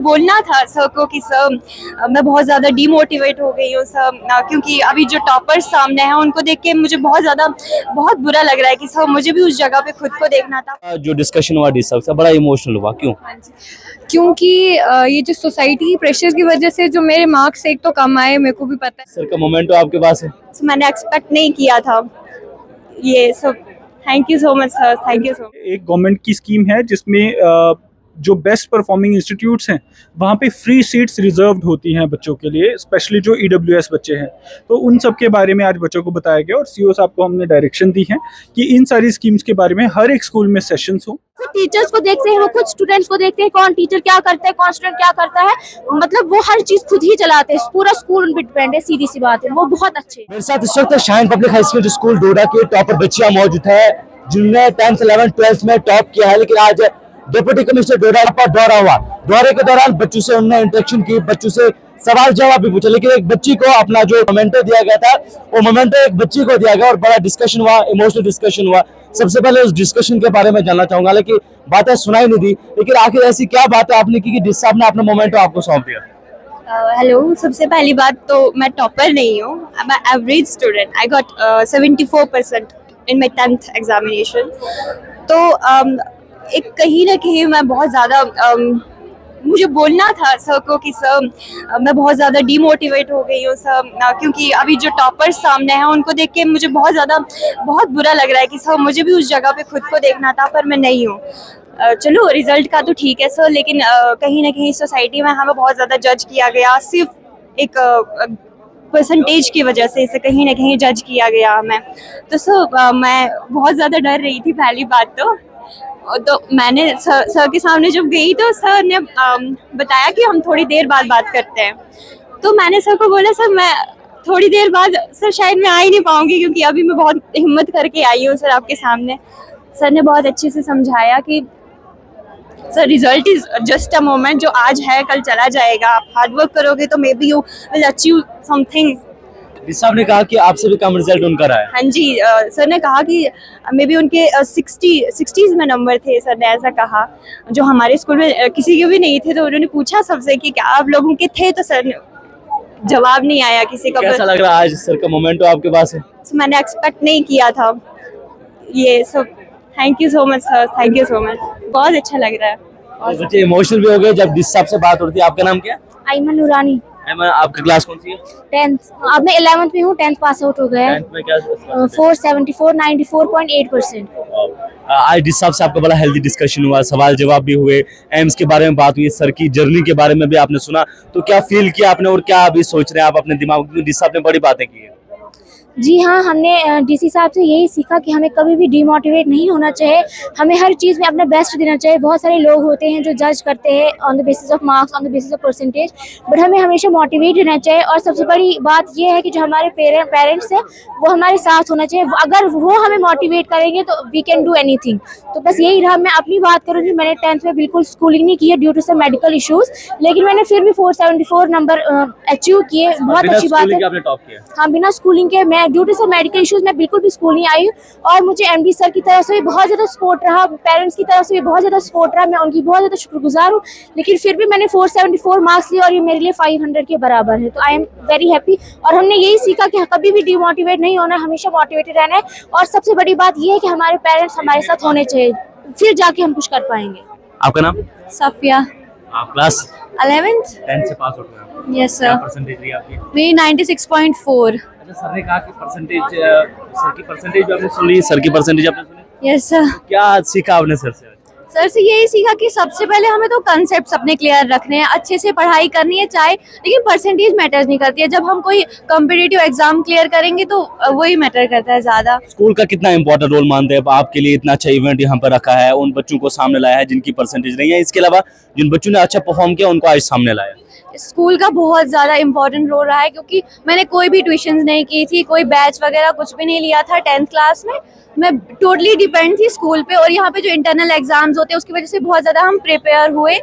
बोलना था सर को कि सर मैं बहुत ज़्यादा डीमोटिवेट हो गई हूँ सर, क्योंकि अभी जो टॉपर्स सामने हैं उनको देख के मुझे बहुत बुरा लग रहा है कि सर मुझे भी उस जगह पे खुद को देखना था। जो डिस्कशन हुआ डिस्कस से बड़ा इमोशनल हुआ, क्यों? हाँ जी। क्योंकि ये जो सोसाइटी की प्रेशर की वजह से जो मेरे मार्क्स एक तो कम आए, मेरे को भी पता है। सर का मोमेंटो आपके पास है? So, मैंने एक्सपेक्ट नहीं किया था ये सब। Thank you so much sir, thank you so much. एक गवर्नमेंट की स्कीम है जिसमें जो बेस्ट परफॉर्मिंग इंस्टीट्यूट्स हैं वहाँ पे फ्री सीट्स रिजर्व्ड होती हैं बच्चों के लिए, स्पेशली जो ईडब्ल्यूएस बच्चे हैं। तो उन सब के बारे में आज बच्चों को बताया गया और सीईओ साहब को हमने डायरेक्शन दी है कि इन सारी स्कीम्स के बारे में हर एक स्कूल में सेशंस हो। खुद टीचर्स को देखते हैं, वो खुद स्टूडेंट्स को देखते हैं, कौन टीचर क्या करता है, कौन स्टूडेंट क्या करता है, मतलब वो हर चीज खुद ही चलाते हैं, पूरा स्कूल उन पे डिपेंड है। सीधी सी बात है, वो बहुत अच्छे। मेरे साथ इस वक्त Shine public high secondary school Doda के टॉपर बच्चियां मौजूद है जिन्होंने 10th 11th 12th में टॉप किया है, लेकिन आज डिप्टी कमिश्नर डोडा पर दौरा हुआ। दौरे के दौरान बच्चों से उन्होंने इंटरेक्शन की, बच्चों से सवाल जवाब भी पूछा, लेकिन एक बच्ची को अपना जो मोमेंटो दिया गया था वो मोमेंटो एक बच्ची को दिया गया और बड़ा डिस्कशन हुआ, इमोशनल डिस्कशन हुआ। सबसे पहले उस डिस्कशन के बारे में जानना चाहूंगा, लेकिन बातें सुनाई नहीं दी, लेकिन आखिर ऐसी क्या बात है आपने की कि जिस साहब ने अपना मोमेंटो आपको सौंप दिया? हेलो, सबसे पहली बात तो मैं टॉपर नहीं हूँ, मैं average student. I got 74% in my 10th examination. तो एक कहीं ना कहीं मैं बहुत ज़्यादा मुझे बोलना था सर को कि सर मैं बहुत ज़्यादा डीमोटिवेट हो गई हूँ सर, क्योंकि अभी जो टॉपर्स सामने हैं उनको देख के मुझे बहुत बुरा लग रहा है कि सर मुझे भी उस जगह पे खुद को देखना था, पर मैं नहीं हूँ। चलो रिजल्ट का तो ठीक है सर, लेकिन कहीं ना कहीं सोसाइटी में हमें बहुत ज़्यादा जज किया गया, सिर्फ एक परसेंटेज की वजह से इसे कहीं ना कहीं जज किया गया हमें। तो सर मैं बहुत ज़्यादा डर रही थी पहली बात तो मैंने सर के सामने जब गई तो सर ने बताया कि हम थोड़ी देर बाद बात करते हैं। तो मैंने सर को बोला सर मैं थोड़ी देर बाद सर शायद मैं आ ही नहीं पाऊंगी, क्योंकि अभी मैं बहुत हिम्मत करके आई हूँ सर आपके सामने। सर ने बहुत अच्छे से समझाया कि sir result is just a moment, जो आज है कल चला जाएगा, आप हार्ड वर्क करोगे तो may be you will achieve something. जिस साहब ने कहा कि आपसे भी कम रिजल्ट उनका रहा है। हाँ जी, सर ने कहा कि मे बी उनके 60s में नंबर थे, सर ने ऐसा कहा, जो हमारे स्कूल में किसी के भी नहीं थे। तो उन्होंने पूछा सबसे कि क्या आप लोगों के थे, तो सर ने जवाब नहीं आया किसी का। कैसा लग रहा है आज सर का मोमेंटो आपके पास है? मैंने एक्सपेक्ट नहीं किया था ये सब। Thank you so much sir, thank you so much, बहुत अच्छा लग रहा है। और बच्चे इमोशनल भी हो गए जब जिस साहब से बात होती है। आपका नाम क्या है? आइमन नूरानी। आपका क्लास कौन सी है? 10th, अब मैं 11th में हूँ, 10th पास आउट हो गया है। 10th में क्या? 474 94.8%। आज जिस हिसाब से आपका बड़ा हेल्दी डिस्कशन हुआ, सवाल जवाब भी हुए, एम्स के बारे में बात हुई, सर की जर्नी के बारे में भी आपने सुना, तो क्या फील किया आपने और क्या अभी सोच रहे हैं आप अपने दिमाग में? जिस हिसाब ने बड़ी बातें की है। जी हाँ, हमने डीसी साहब से यही सीखा कि हमें कभी भी डिमोटिवेट नहीं होना चाहिए, हमें हर चीज़ में अपना बेस्ट देना चाहिए। बहुत सारे लोग होते हैं जो जज करते हैं on the basis of marks, on the basis of percentage, but हमें हमेशा मोटिवेट रहना चाहिए। और सबसे बड़ी बात यह है कि जो हमारे पेरेंट्स हैं वो हमारे साथ होना चाहिए, अगर वो हमें मोटिवेट करेंगे तो वी कैन डू एनीथिंग। तो बस यही रहा। मैं अपनी बात करूँगी, मैंने 10th में बिल्कुल स्कूलिंग नहीं की है due to some medical issues, लेकिन मैंने फिर भी 474 नंबर अचीव किए, बहुत अच्छी बात है। आपने टॉप किया? हाँ, बिना स्कूलिंग के। मैं due to some medical issues में बिल्कुल भी स्कूल नहीं आई, और मुझे एमडी सर की तरफ से भी बहुत ज़्यादा सपोर्ट रहा, पेरेंट्स की तरफ से भी बहुत ज़्यादा सपोर्ट रहा, मैं उनकी बहुत ज़्यादा शुक्रगुजार हूँ। लेकिन फिर भी मैंने 474 मार्क्स लिए और ये मेरे लिए 500 के बराबर है, तो आई एम वेरी हैप्पी। और हमने यही सीखा कि कभी भी डिमोटिवेट नहीं होना है, हमेशा मोटिवेटेड रहना है। और सबसे बड़ी बात ये है कि हमारे पेरेंट्स हमारे साथ होने चाहिए, फिर जाके हम कुछ कर पाएंगे। आपका नाम? सफिया। आप क्लास 11th। 10th से पास आउट हुए? यस क्या सर। परसेंटेज रही आपकी? मेरी 96.4। अच्छा, सर ने कहा कि परसेंटेज, सर की परसेंटेज आपने सुनी, सर की परसेंटेज आपने सुनी, यस सर। क्या सीखा आपने सर से? सर से यही सीखा कि सबसे पहले हमें तो कंसेप्ट अपने क्लियर रखने हैं, अच्छे से पढ़ाई करनी है चाहे, लेकिन परसेंटेज मैटर नहीं करती है। जब हम कोई कॉम्पिटिटिव एग्जाम क्लियर करेंगे तो वही मैटर करता है ज़्यादा। स्कूल का कितना इंपॉर्टेंट रोल मानते हैं आपके लिए? इतना अच्छा इवेंट यहाँ पर रखा है, उन बच्चों को सामने लाया है जिनकी परसेंटेज नहीं है, इसके अलावा जिन बच्चों ने अच्छा परफॉर्म किया उनको आज सामने लाया। स्कूल का बहुत ज़्यादा इम्पोर्टेंट रोल रहा है, क्योंकि मैंने कोई भी ट्यूशन्स नहीं की थी, कोई बैच वगैरह कुछ भी नहीं लिया था 10th क्लास में। मैं टोटली डिपेंड थी स्कूल पे, और यहाँ पे जो इंटरनल एग्जाम्स होते हैं उसकी वजह से बहुत ज़्यादा हम प्रिपेयर हुए।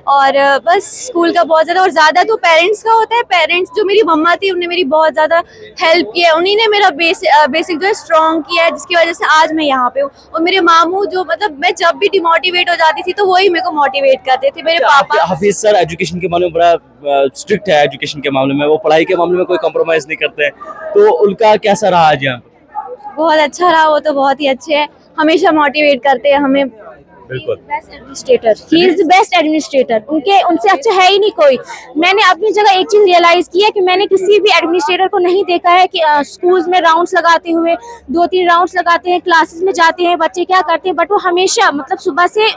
और बस स्कूल का बहुत ज़्यादा, और ज़्यादा तो पेरेंट्स का होता है। पेरेंट्स, जो मेरी मम्मा थी, उन्होंने मेरी बहुत ज़्यादा हेल्प किया है, उन्हीं ने मेरा बेसिक जो है स्ट्रॉन्ग किया है, जिसकी वजह से आज मैं यहाँ पे हूँ। और मेरे मामू, जो मतलब मैं जब भी डिमोटिवेट हो जाती थी तो वही मेरे को मोटिवेट करते थे। मेरे पापा, हाफिज सर एजुकेशन के मामले में बड़ा स्ट्रिक्ट है, एजुकेशन के मामले में वो पढ़ाई के मामले में कोई कॉम्प्रोमाइज नहीं करते हैं, तो उनका कैसा रहा आज यहाँ पर? बहुत अच्छा रहा, वो तो बहुत ही अच्छे हैं, हमेशा मोटिवेट करते हैं हमें। बिल्कुल। Best administrator, he is the best administrator, उनसे अच्छा है ही नहीं कोई। मैंने अपनी जगह एक चीज रियलाइज की है कि मैंने किसी भी एडमिनिस्ट्रेटर को नहीं देखा है कि स्कूल्स में राउंड्स लगाते हुए 2-3 राउंड्स लगाते हैं, क्लासेस में जाते हैं, बच्चे क्या करते हैं, बट वो हमेशा मतलब सुबह से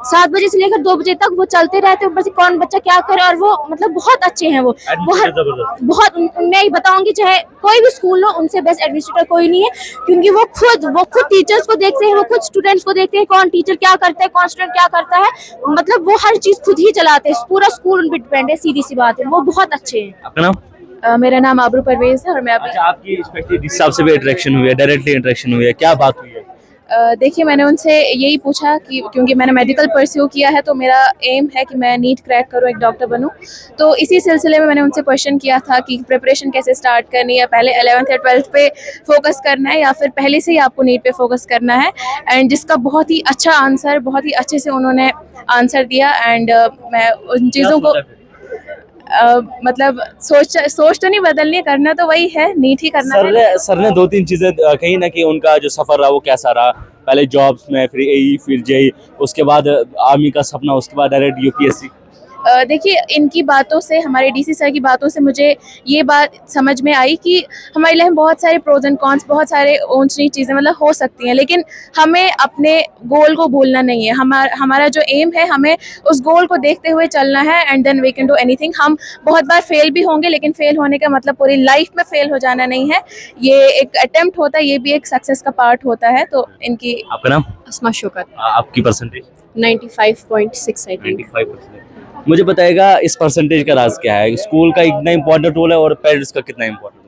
7 बजे से लेकर 2 बजे तक वो चलते रहते हैं, ऊपर से कौन बच्चा क्या करे, और वो मतलब बहुत अच्छे हैं। वो बहुत, मैं बताऊंगी चाहे कोई भी स्कूल हो, उनसे बेस्ट एडमिनिस्ट्रेटर कोई नहीं है, क्योंकि वो खुद टीचर्स को देखते हैं, वो खुद स्टूडेंट्स को देखते हैं, कौन टीचर क्या करता है, कौन स्टूडेंट क्या करता है, मतलब वो हर चीज खुद ही चलाते हैं, पूरा स्कूल उन पे डिपेंड है, सीधी सी बात है, वो बहुत अच्छे हैं। आपका नाम? मेरा नाम आबरू परवेज है और मैं अभी अच्छा, आपकी रिस्पेक्टिव हिसाब से भी इंटरेक्शन हुई है, डायरेक्टली इंटरेक्शन हुई है, क्या बात हुई है? देखिए, मैंने उनसे यही पूछा कि क्योंकि मैंने मेडिकल परस्यू किया है तो मेरा एम है कि मैं नीट क्रैक करूं, एक डॉक्टर बनूं। तो इसी सिलसिले में मैंने उनसे क्वेश्चन किया था कि प्रिपरेशन कैसे स्टार्ट करनी है, पहले 11th या 12th पे फोकस करना है या फिर पहले से ही आपको नीट पे फोकस करना है, एंड जिसका बहुत ही अच्छा आंसर, बहुत ही अच्छे से उन्होंने आंसर दिया। एंड मैं उन चीज़ों को मतलब सोच तो नहीं बदलनी है, करना तो वही है, नीट ही करना है। सर ने 2-3 चीजें कही ना कि उनका जो सफर रहा वो कैसा रहा, पहले जॉब्स में, फिर एई, फिर जेई, उसके बाद आर्मी का सपना, उसके बाद डायरेक्ट यूपीएससी। देखिए, इनकी बातों से, हमारे डीसी सर की बातों से मुझे ये बात समझ में आई कि हमारे लाइफ में बहुत सारे प्रोज एंड कॉन्स, बहुत सारे ऊंच नीच चीज़ें मतलब हो सकती हैं, लेकिन हमें अपने गोल को भूलना नहीं है। हमारा जो एम है, हमें उस गोल को देखते हुए चलना है, and then we can do anything. हम बहुत बार फेल भी होंगे, लेकिन फेल होने का मतलब पूरी लाइफ में फेल हो जाना नहीं है, ये एक अटेम्प्ट होता है, ये भी एक सक्सेस का पार्ट होता है। तो इनकी। आपका नाम? अस्मा शुक्र। आपकी परसेंटेज? 95.6 I think. 95%। मुझे बताएगा इस परसेंटेज का राज क्या है? स्कूल का इतना इम्पोर्टेंट रोल है और पेरेंट्स का कितना इम्पोर्टेंट?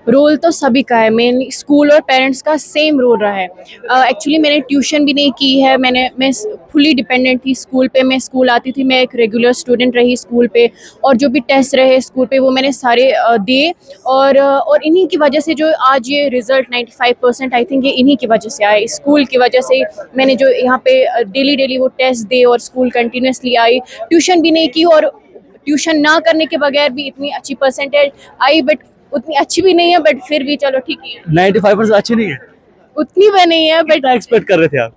रोल तो सभी का है, मेनली स्कूल और पेरेंट्स का सेम रोल रहा है। एक्चुअली मैंने ट्यूशन भी नहीं की है, मैं फुली डिपेंडेंट थी स्कूल पे। मैं स्कूल आती थी, मैं एक रेगुलर स्टूडेंट रही स्कूल पे, और जो भी टेस्ट रहे स्कूल पे वो मैंने सारे दिए, और इन्हीं की वजह से जो आज ये रिज़ल्ट 95% आई थिंक ये इन्हीं की वजह से आए। स्कूल की वजह से मैंने जो यहाँ पे डेली वो टेस्ट दिए और स्कूल कंटिन्यूसली आई, ट्यूशन भी नहीं की, और ट्यूशन ना करने के बगैर भी इतनी अच्छी परसेंटेज आई, बट उतनी अच्छी भी नहीं है, बट फिर भी चलो ठीक है। 95% अच्छी नहीं है? उतनी भी नहीं है, बट कितना एक्सपेक्ट कर रहे थे आप?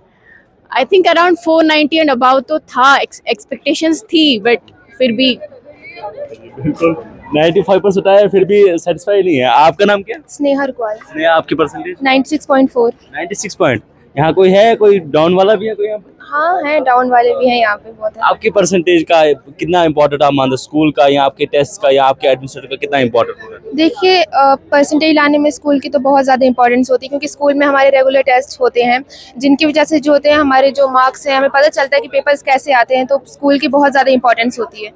I think around 490 and about तो था, एक्सपेक्टेशंस थी, बट फिर भी। बिल्कुल 95% आया, फिर भी सेटिस्फाई नहीं है। आपका नाम क्या? स्नेहा रुकवाल। स्नेहा, आपकी परसेंटेज? 96.4। 96 पॉइंट। यहाँ कोई है, कोई डाउन वाला भी है कोई यहाँ पे? हाँ, है, डाउन वाले भी हैं यहाँ पे बहुत है। आपकी परसेंटेज का कितना इम्पोर्टेंट आप मानते हो? स्कूल का या आपके टेस्ट का या आपके एडमिनिस्ट्रेटर का कितना इम्पोर्टेंट होगा? देखिए, परसेंटेज लाने में स्कूल की तो बहुत ज़्यादा इंपॉर्टेंस होती है, क्योंकि स्कूल में हमारे रेगुलर टेस्ट होते हैं, जिनकी वजह से जो होते हैं हमारे जो मार्क्स हैं, हमें पता चलता है कि पेपर्स कैसे आते हैं, तो स्कूल की बहुत ज़्यादा इंपॉर्टेंस होती है।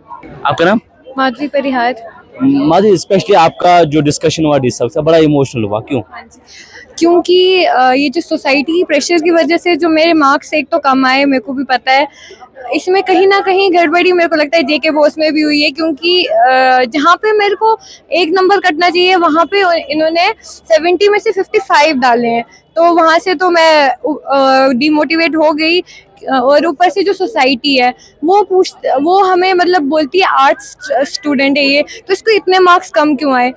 आपका नाम? माधवी परिहार। माधवी, स्पेशली आपका जो डिस्कशन हुआ डिस सबसे बड़ा इमोशनल हुआ, क्यों? क्योंकि ये जो सोसाइटी की प्रेशर की वजह से जो मेरे मार्क्स एक तो कम आए, मेरे को भी पता है, इसमें कहीं ना कहीं गड़बड़ी मेरे को लगता है जेके बोस में भी हुई है, क्योंकि जहाँ पे मेरे को 1 नंबर कटना चाहिए वहाँ पे इन्होंने 70 में से 55 डाले हैं, तो वहाँ से तो मैं डिमोटिवेट हो गई। और ऊपर से जो सोसाइटी है वो हमें मतलब बोलती है आर्ट्स स्टूडेंट है ये, तो इसको इतने मार्क्स कम क्यों आए,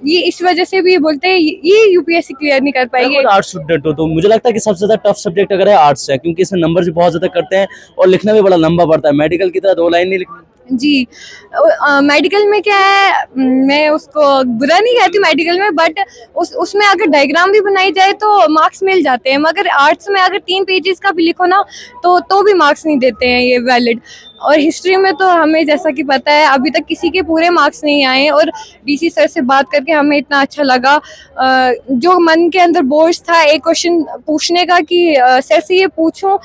ये इस वजह से भी बोलते हैं ये यूपीएससी क्लियर नहीं कर पाएगी। आर्ट्स स्टूडेंट हो तो मुझे लगता है कि सबसे ज्यादा टफ सब्जेक्ट अगर है आर्ट्स है, क्योंकि इसमें नंबर भी बहुत ज्यादा करते हैं और लिखना भी बड़ा लंबा पड़ता है। मेडिकल की तरह 2 लाइन नहीं लिखनी। जी, मेडिकल में क्या है, मैं उसको बुरा नहीं कहती मेडिकल में, बट उसमें अगर डायग्राम भी बनाई जाए तो मार्क्स मिल जाते हैं, मगर आर्ट्स में अगर 3 पेजेस का भी लिखो ना तो भी मार्क्स नहीं देते हैं ये वैलिड। और हिस्ट्री में तो हमें जैसा कि पता है अभी तक किसी के पूरे मार्क्स नहीं आए हैं, और डीसी सर से बात करके हमें इतना अच्छा लगा। जो मन के अंदर बोझ था एक क्वेश्चन पूछने का कि सर से ये पूछूं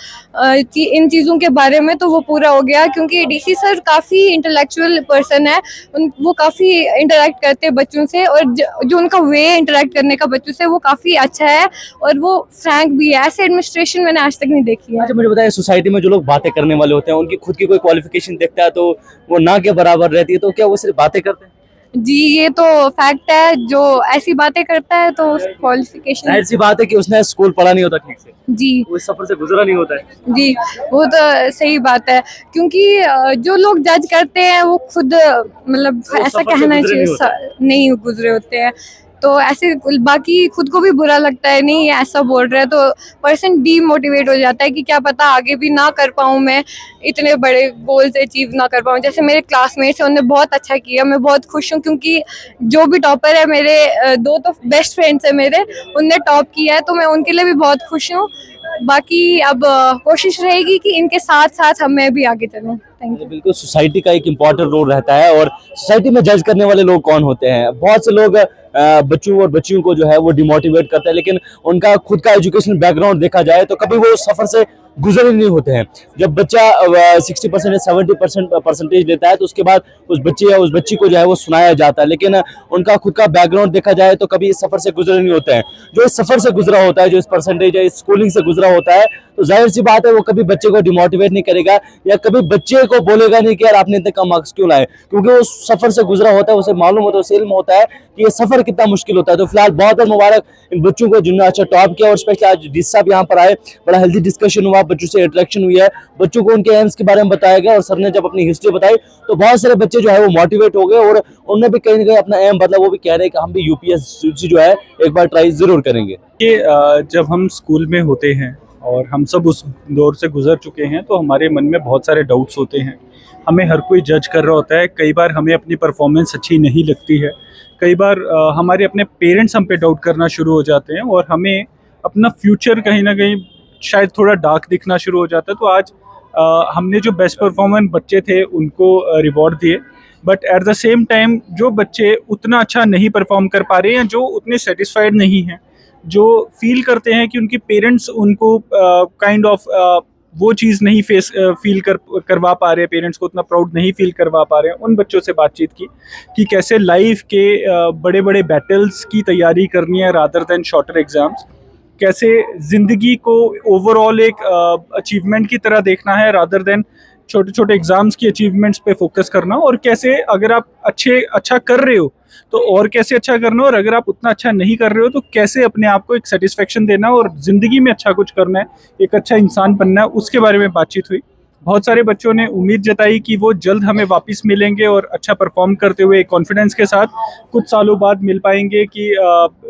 इन चीज़ों के बारे में, तो वो पूरा हो गया, क्योंकि डीसी सर काफ़ी इंटेलेक्चुअल पर्सन है। वो काफ़ी इंटरेक्ट करते हैं बच्चों से, और जो उनका वे इंटरेक्ट करने का बच्चों से वो काफ़ी अच्छा है, और वो फ्रैंक भी है। ऐसे एडमिनिस्ट्रेशन मैंने आज तक नहीं देखी है। अच्छा मुझे बताइए, सोसाइटी में जो लोग बातें करने वाले होते हैं उनकी खुद की कोई क्वालिफिकेशन देखता है तो वो ना के बराबर रहती है, तो क्या वो सिर्फ बातें करते हैं? जी, ये तो फैक्ट है। जो ऐसी बातें करता है तो उस क्वालिफिकेशन। जाहिर सी बात है कि उसने स्कूल पढ़ा नहीं होता ठीक से, जी वो इस सफर से गुजरा नहीं होता है। जी, वो तो सही बात है, क्योंकि जो लोग जज करते हैं वो खुद मतलब वो ऐसा सफर से कहना गुजरे नहीं चाहिए नहीं गुजरे होते हैं, तो ऐसे बाकी खुद को भी बुरा लगता है, नहीं ये ऐसा बोल रहा है, तो पर्सन डीमोटिवेट हो जाता है कि क्या पता आगे भी ना कर पाऊँ, मैं इतने बड़े गोल्स अचीव ना कर पाऊँ। जैसे मेरे क्लासमेट्स हैं, उन्होंने बहुत अच्छा किया, मैं बहुत खुश हूँ, क्योंकि जो भी टॉपर है मेरे दो तो बेस्ट फ्रेंड्स हैं मेरे, उनने टॉप किया है, तो मैं उनके लिए भी बहुत खुश हूँ। बाकी अब कोशिश रहेगी कि इनके साथ साथ हमें भी आगे चलें। Thank you. बिल्कुल, सोसाइटी का एक इम्पोर्टेंट रोल रहता है, और सोसाइटी में जज करने वाले लोग कौन होते हैं? बहुत से लोग बच्चों और बच्चियों को जो है वो डिमोटिवेट करते हैं, लेकिन उनका खुद का एजुकेशन बैकग्राउंड देखा जाए तो कभी वो सफर से गुजरे नहीं होते हैं। जब बच्चा 60% या 70% परसेंटेज लेता है तो उसके बाद उस बच्चे या उस बच्ची को जो है वो सुनाया जाता है, लेकिन उनका खुद का बैकग्राउंड देखा जाए तो कभी इस सफर से गुजरे नहीं होते हैं। जो इस सफर से गुजरा होता है, जो इस परसेंटेज या इस स्कूलिंग से गुजरा होता है, तो जाहिर सी बात है वो कभी बच्चे को डिमोटिवेट नहीं करेगा, या कभी बच्चे को बोलेगा नहीं कि यार आपने इतने कम मार्क्स क्यों लाए, क्योंकि वो सफर से गुजरा होता है, उसे मालूम होता है, उसे इल्म होता है कि ये सफर कितना मुश्किल होता है। तो फिलहाल बहुत बहुत मुबारक इन बच्चों को जिन्होंने अच्छा टॉप किया, और स्पेशली आज डी साहब यहाँ पर आए, बड़ा हेल्दी डिस्कशन हुआ, बच्चों से इंटरेक्शन हुई है, बच्चों को उनके एम्स के बारे में बताया गया, और सर ने जब अपनी हिस्ट्री बताई तो बहुत सारे बच्चे जो है वो मोटिवेट हो गए, और उन्होंने भी कहीं ना कहीं अपना एम बदला, वो भी कह रहे हैं कि हम भी यूपीएससी जो है एक बार ट्राई जरूर करेंगे। कि जब हम स्कूल में होते हैं और हम सब उस दौर से गुजर चुके हैं, तो हमारे मन में बहुत सारे डाउट्स होते हैं। हमें हर कोई जज कर रहा होता है, कई बार हमें अपनी परफॉर्मेंस अच्छी नहीं लगती है, कई बार हमारे अपने पेरेंट्स हम पे डाउट करना शुरू हो जाते हैं, और हमें अपना फ्यूचर कहीं ना कहीं शायद थोड़ा डार्क दिखना शुरू हो जाता है। तो आज हमने जो बेस्ट परफॉर्मेंस बच्चे थे उनको रिवॉर्ड दिए, but at the same time जो बच्चे उतना अच्छा नहीं परफॉर्म कर पा रहे हैं, जो उतने सेटिस्फाइड नहीं हैं, जो फील करते हैं कि उनके पेरेंट्स उनको काइंड ऑफ वो चीज़ नहीं फील करवा पा रहे, पेरेंट्स को उतना प्राउड नहीं फील करवा पा रहे हैं, उन बच्चों से बातचीत की कि कैसे लाइफ के बड़े बड़े बैटल्स की तैयारी करनी है रादर देन शॉर्टर एग्जाम्स, कैसे ज़िंदगी को ओवरऑल एक अचीवमेंट की तरह देखना है रादर देन छोटे छोटे एग्जाम्स की अचीवमेंट्स पे फोकस करना, और कैसे अगर आप अच्छा कर रहे हो तो और कैसे अच्छा करना, और अगर आप उतना अच्छा नहीं कर रहे हो तो कैसे अपने आप को एक सेटिस्फेक्शन देना और ज़िंदगी में अच्छा कुछ करना है, एक अच्छा इंसान बनना है, उसके बारे में बातचीत हुई। बहुत सारे बच्चों ने उम्मीद जताई कि वो जल्द हमें वापस मिलेंगे और अच्छा परफॉर्म करते हुए कॉन्फिडेंस के साथ कुछ सालों बाद मिल पाएंगे कि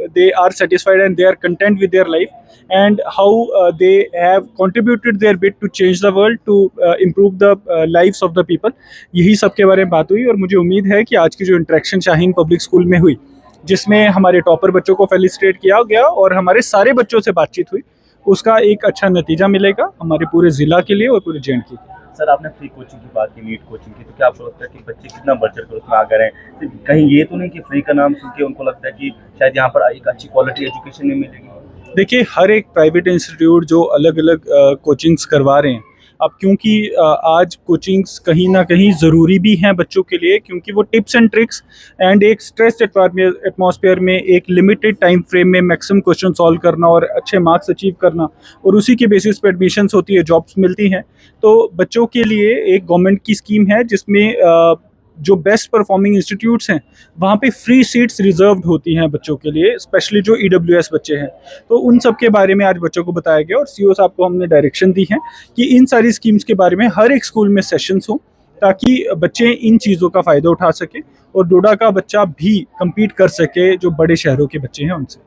they are satisfied and they are content with their life, and how they have contributed their bit to change the world, to improve the lives of the people. यही सब के बारे में बात हुई, और मुझे उम्मीद है कि आज की जो इंटरेक्शन शाहीन पब्लिक स्कूल में हुई, जिसमें हमारे टॉपर बच्चों को फेलिसिटेट किया गया और हमारे सारे बच्चों से बातचीत हुई, उसका एक अच्छा नतीजा मिलेगा हमारे पूरे ज़िला के लिए और पूरे जे.एंड.के के लिए। सर आपने फ्री कोचिंग की बात की, नीट कोचिंग की, तो क्या आपको लगता है कि बच्चे कितना बढ़ चढ़ कर उसमें आ गए हैं? कहीं ये तो नहीं कि फ्री का नाम सुन के उनको लगता है कि शायद यहाँ पर एक अच्छी क्वालिटी एजुकेशन नहीं मिलेगी? देखिए, हर एक प्राइवेट इंस्टीट्यूट जो अलग अलग कोचिंग्स करवा रहे हैं, अब क्योंकि आज कोचिंग्स कहीं ना कहीं ज़रूरी भी हैं बच्चों के लिए, क्योंकि वो टिप्स एंड ट्रिक्स एंड एक स्ट्रेस्ड एटमॉस्फेयर में एक लिमिटेड टाइम फ्रेम में मैक्सिमम क्वेश्चन सॉल्व करना और अच्छे मार्क्स अचीव करना, और उसी के बेसिस पे एडमिशन्स होती है, जॉब्स मिलती हैं। तो बच्चों के लिए एक गवर्नमेंट की स्कीम है जिसमें जो बेस्ट परफॉर्मिंग इंस्टीट्यूट्स हैं वहाँ पे फ्री सीट्स रिजर्व्ड होती हैं बच्चों के लिए, स्पेशली जो ईडब्ल्यूएस बच्चे हैं। तो उन सब के बारे में आज बच्चों को बताया गया, और सीईओ साहब को हमने डायरेक्शन दी है कि इन सारी स्कीम्स के बारे में हर एक स्कूल में सेशंस हों, ताकि बच्चे इन चीज़ों का फ़ायदा उठा सकें और डोडा का बच्चा भी कम्पीट कर सके जो बड़े शहरों के बच्चे हैं उनसे।